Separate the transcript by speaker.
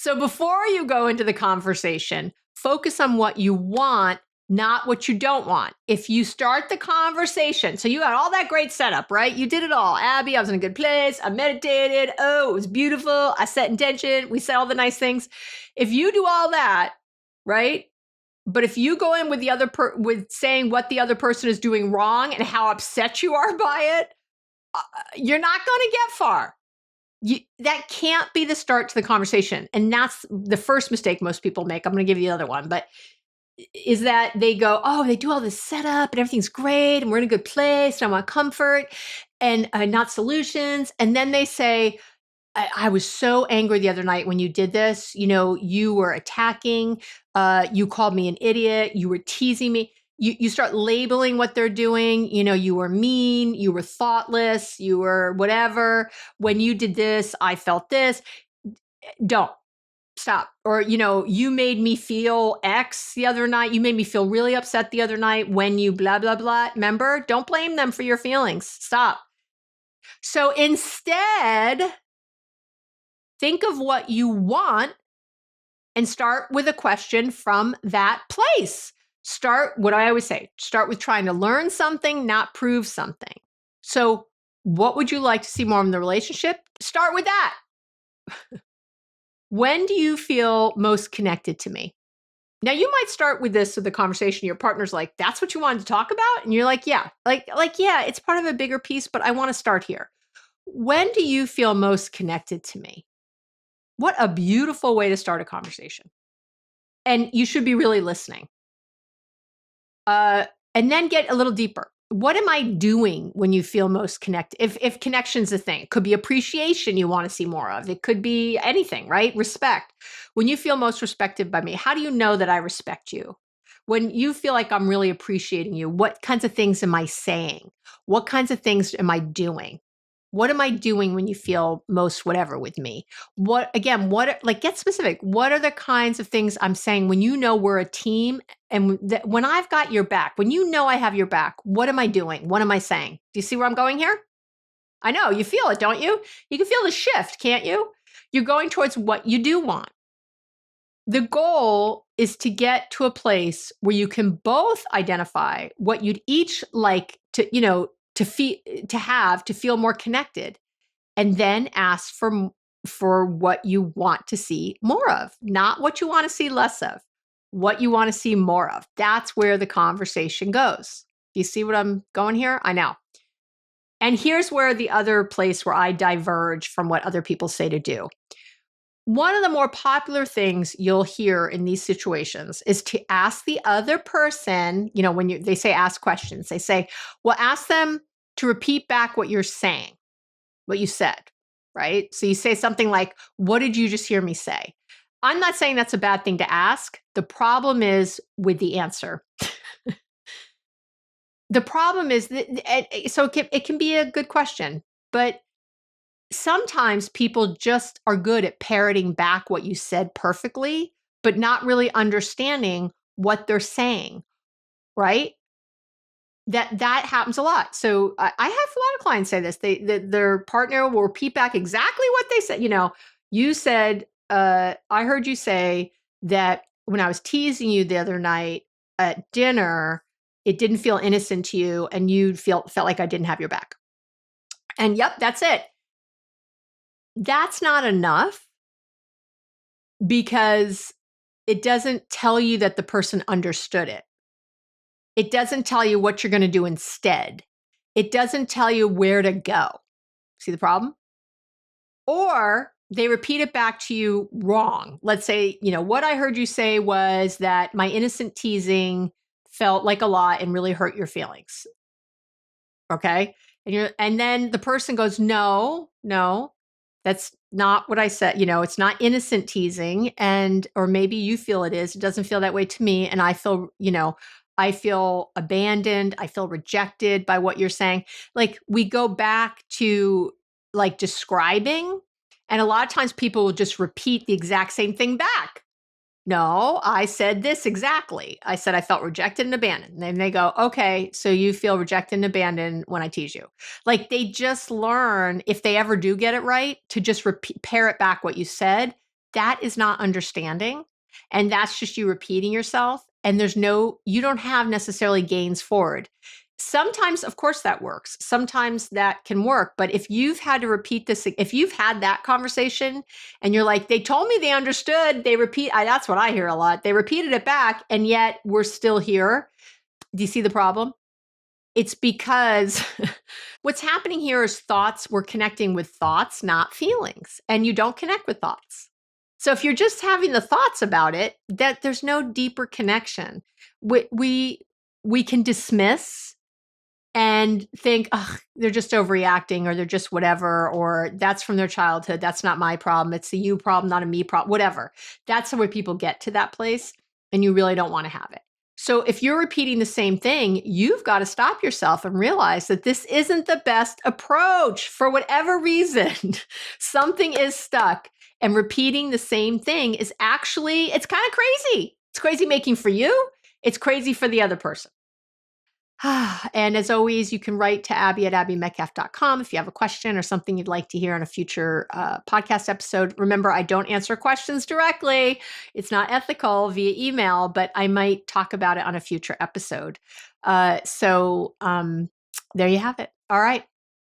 Speaker 1: So before you go into the conversation, focus on what you want, not what you don't want. If you start the conversation, so you got all that great setup, right? You did it all. Abby, I was in a good place. I meditated. Oh, it was beautiful. I set intention. We said all the nice things. If you do all that, right? But if you go in with with saying what the other person is doing wrong and how upset you are by it, you're not going to get far. That can't be the start to the conversation. And that's the first mistake most people make. I'm going to give you the other one, but is that they go, oh, they do all this setup and everything's great and we're in a good place and I want comfort and not solutions. And then they say, I was so angry the other night when you did this. You know, you were attacking. You called me an idiot. You were teasing me. You start labeling what they're doing. You know, you were mean. You were thoughtless. You were whatever. When you did this, I felt this. Don't. Stop. Or, you know, you made me feel X the other night. You made me feel really upset the other night when you blah, blah, blah. Remember? Don't blame them for your feelings. Stop. So instead, think of what you want and start with a question from that place. Start, what I always say, start with trying to learn something, not prove something. So what would you like to see more in the relationship? Start with that. When do you feel most connected to me? Now you might start with this with the conversation. Your partner's like, that's what you wanted to talk about? And you're like, yeah, yeah, it's part of a bigger piece, but I want to start here. When do you feel most connected to me? What a beautiful way to start a conversation. And you should be really listening. And then get a little deeper. What am I doing when you feel most connected? If connection's a thing, it could be appreciation you want to see more of. It could be anything, right? Respect. When you feel most respected by me, how do you know that I respect you? When you feel like I'm really appreciating you, what kinds of things am I saying? What kinds of things am I doing? What am I doing when you feel most whatever with me? Get specific. What are the kinds of things I'm saying when you know we're a team and when I've got your back, when you know I have your back, what am I doing? What am I saying? Do you see where I'm going here? I know you feel it, don't you? You can feel the shift, can't you? You're going towards what you do want. The goal is to get to a place where you can both identify what you'd each like to, to feel more connected, and then ask for what you want to see more of, not what you want to see less of, what you want to see more of. That's where the conversation goes. You see what I'm going here? I know. And here's where the other place where I diverge from what other people say to do. One of the more popular things you'll hear in these situations is to ask the other person, when they say ask questions, they say, well, ask them to repeat back what you're saying, what you said, right? So you say something like, what did you just hear me say? I'm not saying that's a bad thing to ask. The problem is with the answer. The problem is so it can be a good question, but sometimes people just are good at parroting back what you said perfectly, but not really understanding what they're saying, right? That happens a lot. So I have a lot of clients say this. Their partner will repeat back exactly what they said. You said, I heard you say that when I was teasing you the other night at dinner, it didn't feel innocent to you and you felt like I didn't have your back. And yep, that's it. That's not enough because it doesn't tell you that the person understood it. It doesn't tell you what you're going to do instead. It doesn't tell you where to go. See the problem? Or they repeat it back to you wrong. Let's say, what I heard you say was that my innocent teasing felt like a lot and really hurt your feelings. Okay? And then the person goes, no, that's not what I said. It's not innocent teasing. Or maybe you feel it is. It doesn't feel that way to me. And I feel, I feel abandoned. I feel rejected by what you're saying. Like we go back to like describing, and a lot of times people will just repeat the exact same thing back. No, I said this exactly. I said I felt rejected and abandoned. And then they go, okay, so you feel rejected and abandoned when I tease you. Like they just learn, if they ever do get it right, to just parrot back what you said. that is not understanding. And that's just you repeating yourself. And you don't have necessarily gains forward. Sometimes, of course, that works. Sometimes that can work. But if you've had to repeat this, if you've had that conversation and you're like, they told me they understood, that's what I hear a lot. They repeated it back and yet we're still here. Do you see the problem? It's because what's happening here is we're connecting with thoughts, not feelings. And you don't connect with thoughts. So if you're just having the thoughts about it, that there's no deeper connection. We can dismiss and think, oh, they're just overreacting, or they're just whatever, or that's from their childhood. That's not my problem. It's a you problem, not a me problem, whatever. That's the way people get to that place, and you really don't want to have it. So if you're repeating the same thing, you've got to stop yourself and realize that this isn't the best approach for whatever reason. Something is stuck, and repeating the same thing is actually, it's kind of crazy. It's crazy making for you. It's crazy for the other person. And as always, you can write to Abby at abbymedcalf.com if you have a question or something you'd like to hear on a future podcast episode. Remember, I don't answer questions directly. It's not ethical via email, but I might talk about it on a future episode. So there you have it. All right.